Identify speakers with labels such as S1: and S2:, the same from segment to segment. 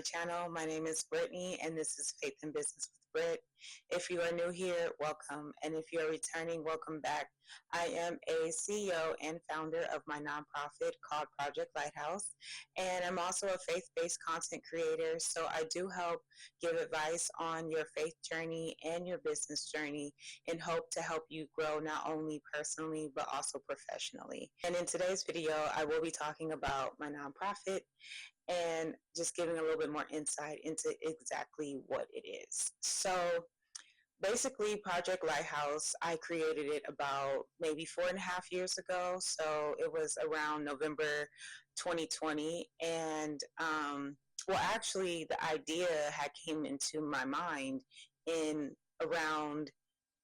S1: channel. My name is Brittany, and this is Faith in Business with Britt. If you are new here, welcome. And if you are returning, welcome back. I am a CEO and founder of my nonprofit called Project Lighthouse. And I'm also a faith-based content creator. So I do help give advice on your faith journey and your business journey in hope to help you grow not only personally, but also professionally. And in today's video, I will be talking about my nonprofit and just giving a little bit more insight into exactly what it is. So basically, Project Lighthouse, I created it about maybe 4.5 years ago. So it was around November 2020. And well, actually, the idea had came into my mind in around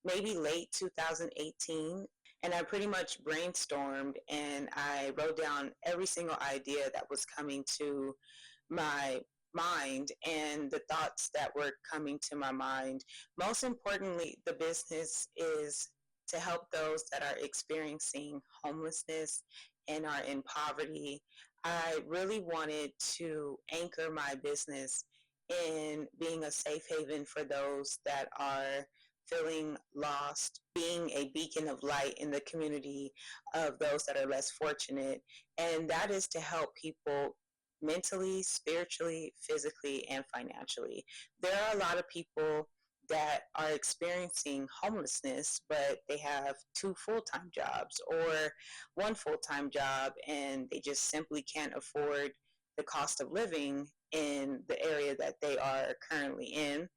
S1: maybe late 2018. And I pretty much brainstormed and I wrote down every single idea that was coming to my mind and the thoughts that were coming to my mind. Most importantly, the business is to help those that are experiencing homelessness and are in poverty. I really wanted to anchor my business in being a safe haven for those that are feeling lost, being a beacon of light in the community of those that are less fortunate. And that is to help people mentally, spiritually, physically, and financially. There are a lot of people that are experiencing homelessness, but they have 2 full-time jobs or 1 full-time job, and they just simply can't afford the cost of living in the area that they are currently in,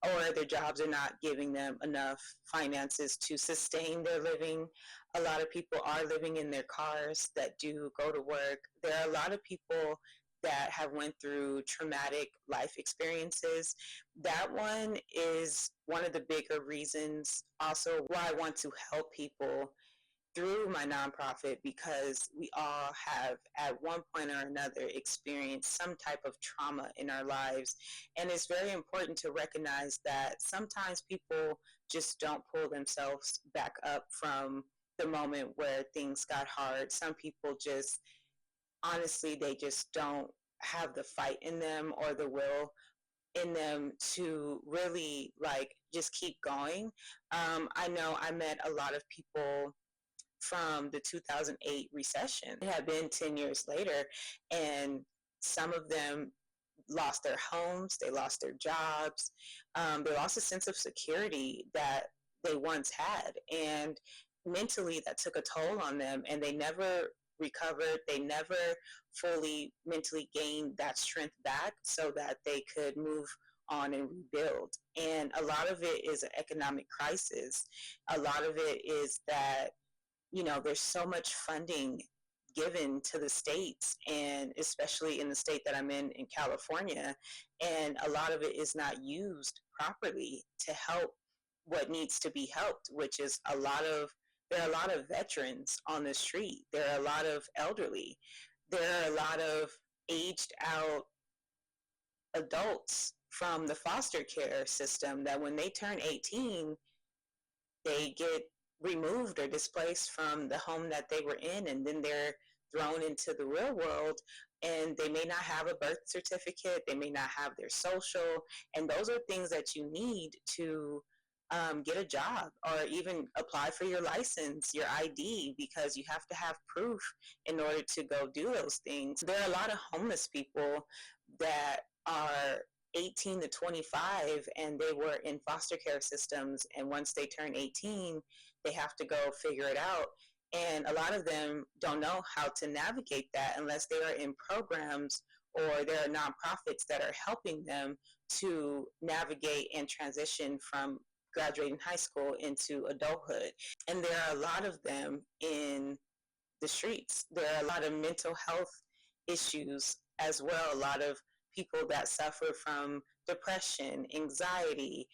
S1: or their jobs are not giving them enough finances to sustain their living. A lot of people are living in their cars that do go to work. There are a lot of people that have went through traumatic life experiences. That one is one of the bigger reasons also why I want to help people through my nonprofit, because we all have at one point or another experienced some type of trauma in our lives. And it's very important to recognize that sometimes people just don't pull themselves back up from the moment where things got hard. Some people just, honestly, they just don't have the fight in them or the will in them to really just keep going. I know I met a lot of people from the 2008 recession. It had been 10 years later, and some of them lost their homes, they lost their jobs, they lost a sense of security that they once had. And mentally, that took a toll on them, and they never recovered. They never fully mentally gained that strength back so that they could move on and rebuild. And a lot of it is an economic crisis. A lot of it is that there's so much funding given to the states, and especially in the state that I'm in California, and a lot of it is not used properly to help what needs to be helped, which is there are a lot of veterans on the street. There are a lot of elderly. There are a lot of aged out adults from the foster care system that when they turn 18, they get removed or displaced from the home that they were in, and then they're thrown into the real world, and they may not have a birth certificate, they may not have their social, and those are things that you need to get a job or even apply for your license, your ID, because you have to have proof in order to go do those things. There are a lot of homeless people that are 18 to 25, and they were in foster care systems, and once they turn 18, they have to go figure it out. And a lot of them don't know how to navigate that unless they are in programs or there are nonprofits that are helping them to navigate and transition from graduating high school into adulthood. And there are a lot of them in the streets. There are a lot of mental health issues as well. A lot of people that suffer from depression, anxiety,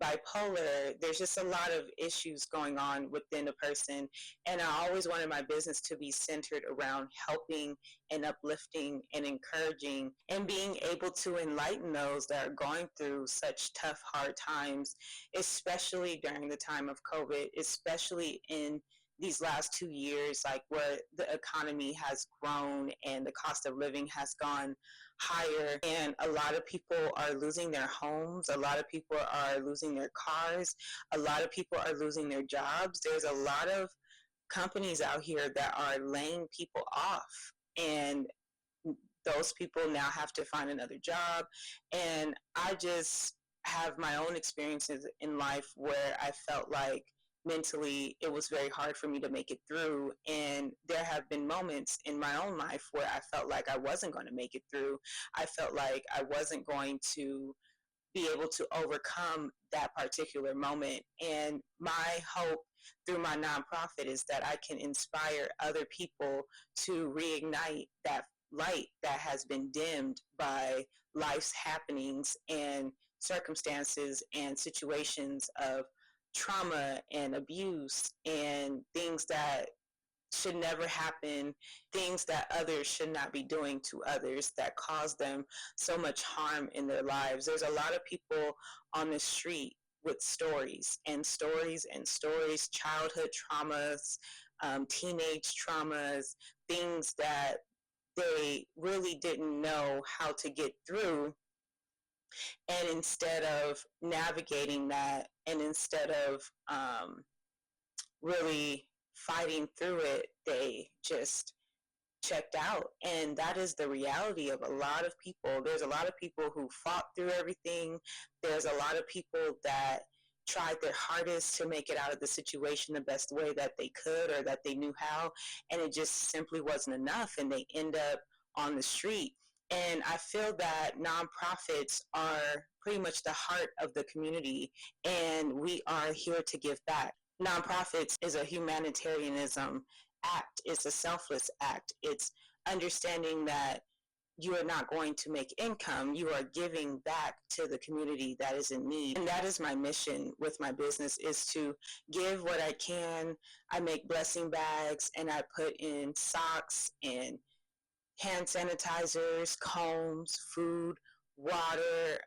S1: bipolar. There's just a lot of issues going on within a person. And I always wanted my business to be centered around helping and uplifting and encouraging and being able to enlighten those that are going through such tough, hard times, especially during the time of COVID, especially in these last 2 years, like where the economy has grown and the cost of living has gone higher, and a lot of people are losing their homes, a lot of people are losing their cars, a lot of people are losing their jobs. There's a lot of companies out here that are laying people off, and those people now have to find another job. And I just have my own experiences in life where I felt like mentally it was very hard for me to make it through. And there have been moments in my own life where I felt like I wasn't going to make it through. I felt like I wasn't going to be able to overcome that particular moment. And my hope through my nonprofit is that I can inspire other people to reignite that light that has been dimmed by life's happenings and circumstances and situations of trauma and abuse and things that should never happen, things that others should not be doing to others that cause them so much harm in their lives. There's a lot of people on the street with stories and stories and stories, childhood traumas, teenage traumas, things that they really didn't know how to get through. And instead of navigating that, and instead of really fighting through it, they just checked out. And that is the reality of a lot of people. There's a lot of people who fought through everything. There's a lot of people that tried their hardest to make it out of the situation the best way that they could or that they knew how, and it just simply wasn't enough, and they end up on the street. And I feel that nonprofits are pretty much the heart of the community, and we are here to give back. Nonprofits is a humanitarianism act. It's a selfless act. It's understanding that you are not going to make income. You are giving back to the community that is in need. And that is my mission with my business, is to give what I can. I make blessing bags, and I put in socks and hand sanitizers, combs, food, water,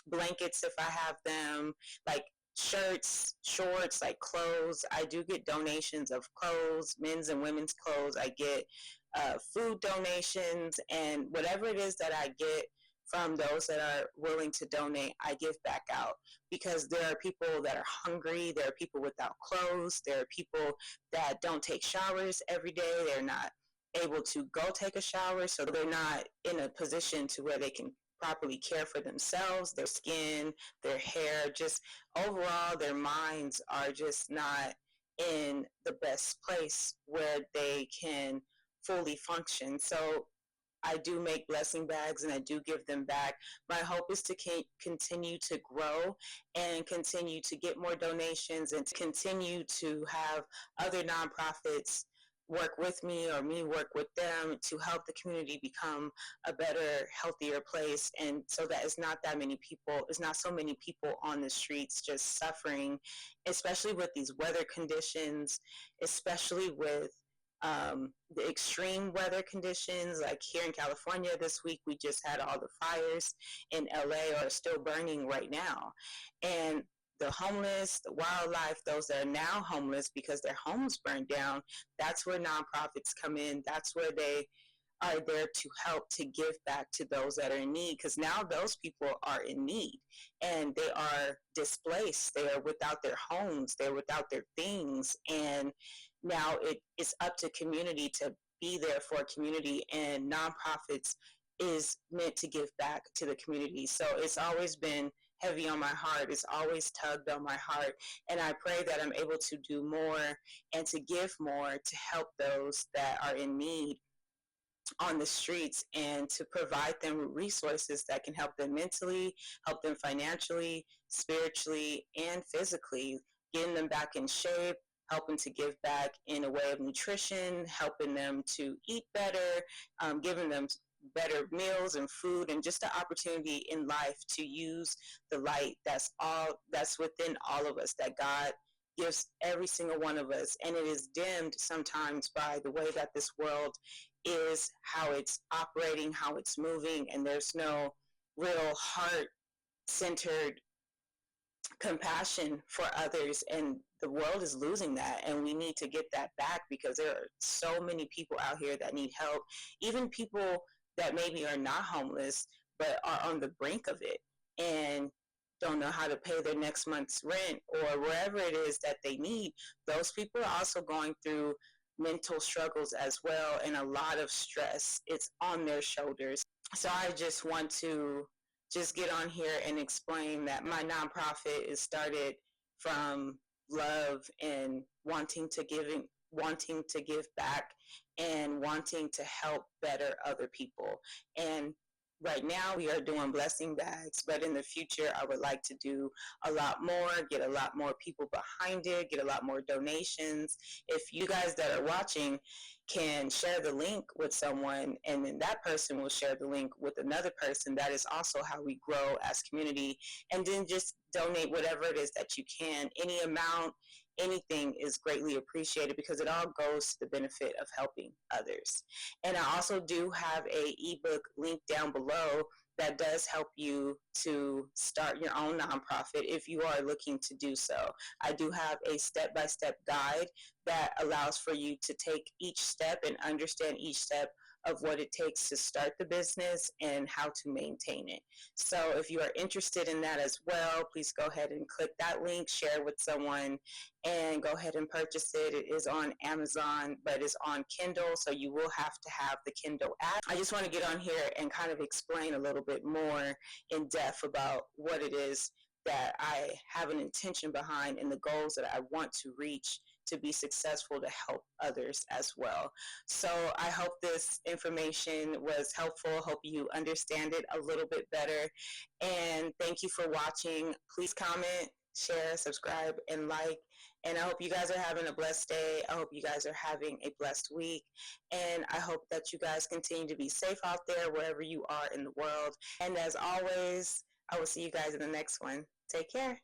S1: blankets if I have them, like shirts, shorts, like clothes. I do get donations of clothes, men's and women's clothes. I get food donations, and whatever it is that I get from those that are willing to donate, I give back out, because there are people that are hungry. There are people without clothes. There are people that don't take showers every day. They're not able to go take a shower, so they're not in a position to where they can properly care for themselves, their skin, their hair, just overall their minds are just not in the best place where they can fully function. So I do make blessing bags, and I do give them back. My hope is to continue to grow and continue to get more donations, and to continue to have other nonprofits work with me or me work with them to help the community become a better, healthier place. And so that it's not that many people, it's not so many people on the streets just suffering, especially with these weather conditions, especially with the extreme weather conditions. Like here in California this week, we just had all the fires in LA are still burning right now. And the homeless, the wildlife, those that are now homeless because their homes burned down, that's where nonprofits come in. That's where they are there to help to give back to those that are in need, because now those people are in need and they are displaced. They are without their homes. They're without their things. And now it's up to community to be there for community, and nonprofits is meant to give back to the community. So it's always been heavy on my heart. It's always tugged on my heart. And I pray that I'm able to do more and to give more to help those that are in need on the streets, and to provide them resources that can help them mentally, help them financially, spiritually, and physically, getting them back in shape, helping to give back in a way of nutrition, helping them to eat better, giving them better meals and food, and just the opportunity in life to use the light that's within all of us, that God gives every single one of us. And it is dimmed sometimes by the way that this world is, how it's operating, how it's moving, and there's no real heart-centered compassion for others, and the world is losing that, and we need to get that back because there are so many people out here that need help, even people that maybe are not homeless but are on the brink of it and don't know how to pay their next month's rent or wherever it is that they need. Those people are also going through mental struggles as well, and a lot of stress. It's on their shoulders. So I just want to just get on here and explain that my nonprofit is started from love and wanting to give back and wanting to help better other people. And right now we are doing blessing bags, but in the future I would like to do a lot more, get a lot more people behind it, get a lot more donations. If you guys that are watching can share the link with someone, and then that person will share the link with another person, that is also how we grow as community. And then just donate whatever it is that you can. Any amount, anything is greatly appreciated because it all goes to the benefit of helping others. And I also do have a ebook link down below that does help you to start your own nonprofit if you are looking to do so. I do have a step-by-step guide that allows for you to take each step and understand each step of what it takes to start the business and how to maintain it. So if you are interested in that as well, please go ahead and click that link, share with someone, and go ahead and purchase it. It is on Amazon, but it's on Kindle, so you will have to have the Kindle app. I just want to get on here and kind of explain a little bit more in depth about what it is that I have an intention behind and the goals that I want to reach to be successful to help others as well. So I hope this information was helpful. Hope you understand it a little bit better. And thank you for watching. Please comment, share, subscribe, and like. And I hope you guys are having a blessed day. I hope you guys are having a blessed week. And I hope that you guys continue to be safe out there wherever you are in the world. And as always, I will see you guys in the next one. Take care.